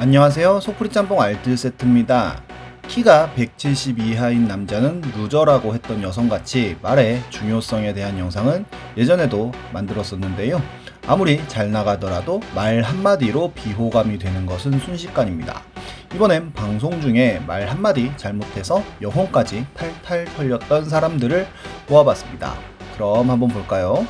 안녕하세요. 소프리 짬뽕 알뜰 세트입니다. 키가 170 이하인 남자는 루저라고 했던 여성같이 말의 중요성에 대한 영상은 예전에도 만들었었는데요. 아무리 잘 나가더라도 말 한마디로 비호감이 되는 것은 순식간입니다. 이번엔 방송 중에 말 한마디 잘못해서 영혼까지 탈탈 털렸던 사람들을 모아봤습니다. 그럼 한번 볼까요?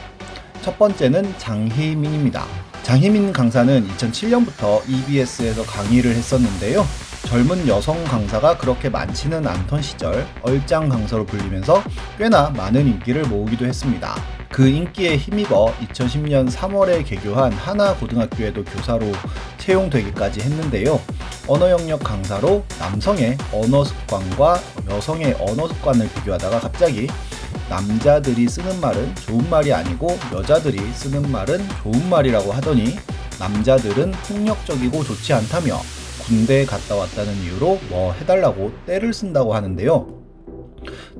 첫 번째는 장혜민입니다. 장혜민 강사는 2007년부터 EBS에서 강의를 했었는데요. 젊은 여성 강사가 그렇게 많지는 않던 시절 얼짱 강사로 불리면서 꽤나 많은 인기를 모으기도 했습니다. 그 인기에 힘입어 2010년 3월에 개교한 하나고등학교에도 교사로 채용되기까지 했는데요. 언어 영역 강사로 남성의 언어 습관과 여성의 언어 습관을 비교하다가 갑자기 남자들이 쓰는 말은 좋은 말이 아니고 여자들이 쓰는 말은 좋은 말이라고 하더니 남자들은 폭력적이고 좋지 않다며 군대에 갔다 왔다는 이유로 뭐 해달라고 떼를 쓴다고 하는데요.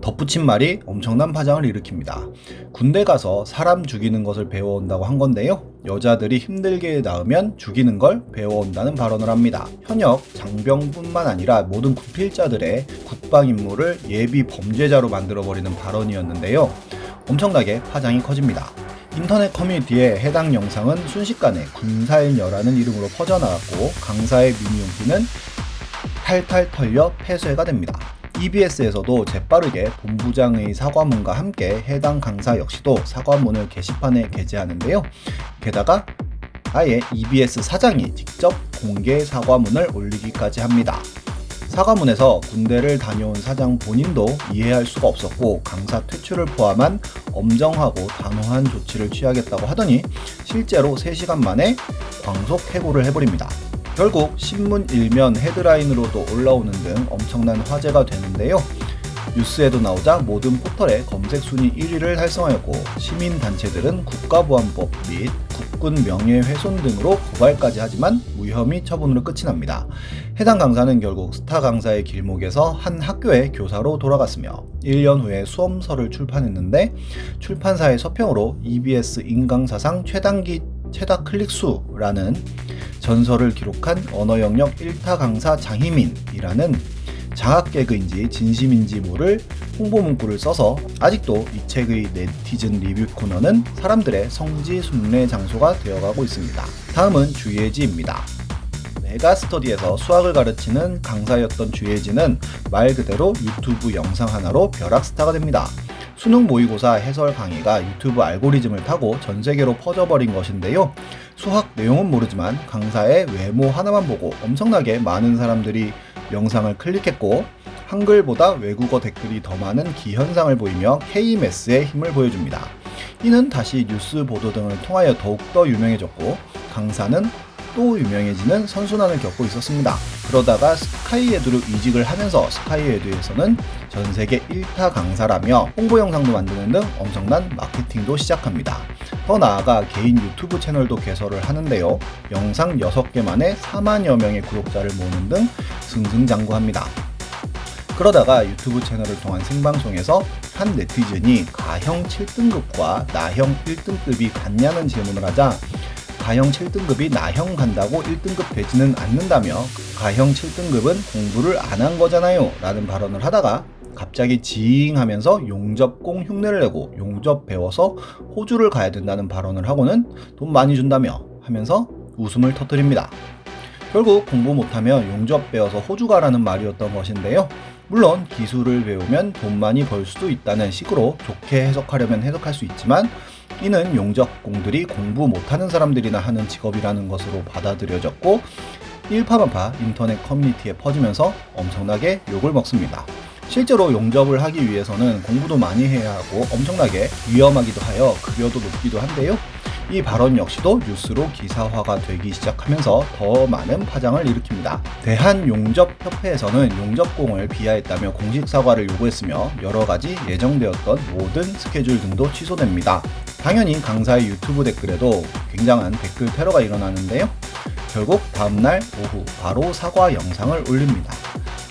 덧붙인 말이 엄청난 파장을 일으킵니다. 군대 가서 사람 죽이는 것을 배워온다고 한 건데요. 여자들이 힘들게 낳으면 죽이는 걸 배워온다는 발언을 합니다. 현역 장병뿐만 아니라 모든 구필자들의 국방 임무를 예비 범죄자로 만들어버리는 발언이었는데요. 엄청나게 파장이 커집니다. 인터넷 커뮤니티에 해당 영상은 순식간에 군살녀라는 이름으로 퍼져나갔고 강사의 미니홈피는 탈탈 털려 폐쇄가 됩니다. EBS에서도 재빠르게 본부장의 사과문과 함께 해당 강사 역시도 사과문을 게시판에 게재하는데요. 게다가 아예 EBS 사장이 직접 공개 사과문을 올리기까지 합니다. 사과문에서 군대를 다녀온 사장 본인도 이해할 수가 없었고 강사 퇴출을 포함한 엄정하고 단호한 조치를 취하겠다고 하더니 실제로 3시간 만에 광속 해고를 해버립니다. 결국 신문 일면 헤드라인으로도 올라오는 등 엄청난 화제가 되는데요. 뉴스에도 나오자 모든 포털의 검색 순위 1위를 달성하였고 시민단체들은 국가보안법 및 국군 명예훼손 등으로 고발까지 하지만 무혐의 처분으로 끝이 납니다. 해당 강사는 결국 스타 강사의 길목에서 한 학교의 교사로 돌아갔으며 1년 후에 수험서를 출판했는데 출판사의 서평으로 EBS 인강사상 최다 클릭수라는 전설을 기록한 언어 영역 1타 강사 장희민이라는 장학 개그인지 진심인지 모를 홍보 문구를 써서 아직도 이 책의 네티즌 리뷰 코너는 사람들의 성지 순례 장소가 되어가고 있습니다. 다음은 주예지입니다. 메가스터디에서 수학을 가르치는 강사였던 주예지는 말 그대로 유튜브 영상 하나로 벼락스타가 됩니다. 수능 모의고사 해설 강의가 유튜브 알고리즘을 타고 전 세계로 퍼져버린 것인데요. 수학 내용은 모르지만 강사의 외모 하나만 보고 엄청나게 많은 사람들이 영상을 클릭했고 한글보다 외국어 댓글이 더 많은 기현상을 보이며 K매스의 힘을 보여줍니다. 이는 다시 뉴스 보도 등을 통하여 더욱더 유명해졌고 강사는 또 유명해지는 선순환을 겪고 있었습니다. 그러다가 스카이에듀로 이직을 하면서 스카이에듀에서는 전세계 1타 강사라며 홍보 영상도 만드는 등 엄청난 마케팅도 시작합니다. 더 나아가 개인 유튜브 채널도 개설을 하는데요. 영상 6개 만에 4만여 명의 구독자를 모으는 등 승승장구합니다. 그러다가 유튜브 채널을 통한 생방송에서 한 네티즌이 가형 7등급과 나형 1등급이 같냐는 질문을 하자 가형 7등급이 나형 간다고 1등급 되지는 않는다며 가형 7등급은 공부를 안 한 거잖아요 라는 발언을 하다가 갑자기 지잉 하면서 용접공 흉내를 내고 용접 배워서 호주를 가야 된다는 발언을 하고는 돈 많이 준다며 하면서 웃음을 터뜨립니다. 결국 공부 못하며 용접 배워서 호주 가라는 말이었던 것인데요. 물론 기술을 배우면 돈 많이 벌 수도 있다는 식으로 좋게 해석하려면 해석할 수 있지만 이는 용접공들이 공부 못하는 사람들이나 하는 직업이라는 것으로 받아들여졌고 일파만파 인터넷 커뮤니티에 퍼지면서 엄청나게 욕을 먹습니다. 실제로 용접을 하기 위해서는 공부도 많이 해야 하고 엄청나게 위험하기도 하여 급여도 높기도 한데요. 이 발언 역시도 뉴스로 기사화가 되기 시작하면서 더 많은 파장을 일으킵니다. 대한용접협회에서는 용접공을 비하했다며 공식 사과를 요구했으며 여러가지 예정되었던 모든 스케줄 등도 취소됩니다. 당연히 강사의 유튜브 댓글에도 굉장한 댓글 테러가 일어나는데요. 결국 다음날 오후 바로 사과 영상을 올립니다.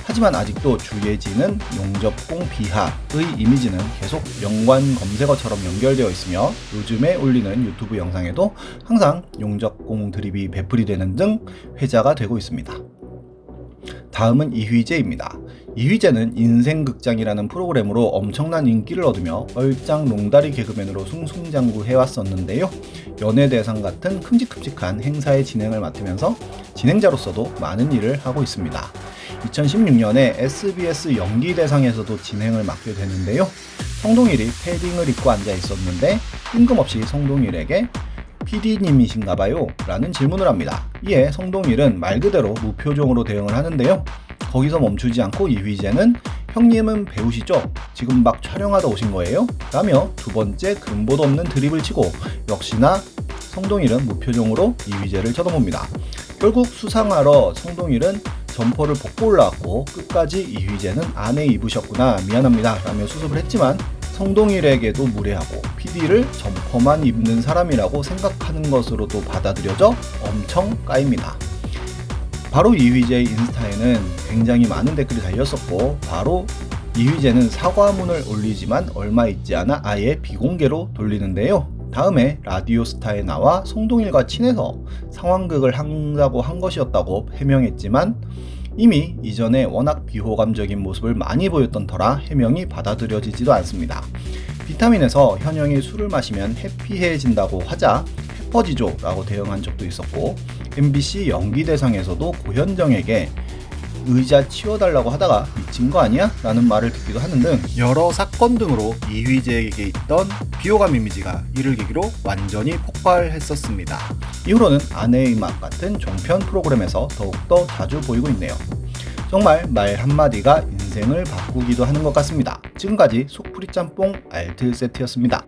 하지만 아직도 주예지는 용접공 비하의 이미지는 계속 연관 검색어처럼 연결되어 있으며 요즘에 올리는 유튜브 영상에도 항상 용접공 드립이 배풀이 되는 등 회자가 되고 있습니다. 다음은 이휘재입니다. 이휘재는 인생극장이라는 프로그램으로 엄청난 인기를 얻으며 얼짱 롱다리 개그맨으로 승승장구해왔었는데요. 연예대상 같은 큼직큼직한 행사의 진행을 맡으면서 진행자로서도 많은 일을 하고 있습니다. 2016년에 SBS 연기대상에서도 진행을 맡게 되는데요. 성동일이 패딩을 입고 앉아 있었는데 뜬금없이 성동일에게 PD님이신가봐요? 라는 질문을 합니다. 이에 성동일은 말 그대로 무표정으로 대응을 하는데요. 거기서 멈추지 않고 이휘재는 형님은 배우시죠? 지금 막 촬영하다 오신 거예요? 라며 두 번째 근본 없는 드립을 치고 역시나 성동일은 무표정으로 이휘재를 쳐다봅니다. 결국 수상하러 성동일은 점퍼를 벗고 올라왔고 끝까지 이휘재는 안에 입으셨구나 미안합니다 라며 수습을 했지만 성동일에게도 무례하고 PD를 점퍼만 입는 사람이라고 생각하는 것으로도 받아들여져 엄청 까입니다. 바로 이휘재의 인스타에는 굉장히 많은 댓글이 달렸었고 바로 이휘재는 사과문을 올리지만 얼마 있지 않아 아예 비공개로 돌리는데요. 다음에 라디오스타에 나와 성동일과 친해서 상황극을 한다고 한 것이었다고 해명했지만 이미 이전에 워낙 비호감적인 모습을 많이 보였던 터라 해명이 받아들여지지도 않습니다. 비타민에서 현영이 술을 마시면 해피해진다고 하자 해퍼지죠 라고 대응한 적도 있었고 MBC 연기대상에서도 고현정에게 의자 치워달라고 하다가 미친 거 아니야? 라는 말을 듣기도 하는 등 여러 사건 등으로 이휘재에게 있던 비호감 이미지가 이를 계기로 완전히 폭발했었습니다. 이후로는 아내의 맛 같은 종편 프로그램에서 더욱더 자주 보이고 있네요. 정말 말 한마디가 인생을 바꾸기도 하는 것 같습니다. 지금까지 속풀이 짬뽕 알트 세트였습니다.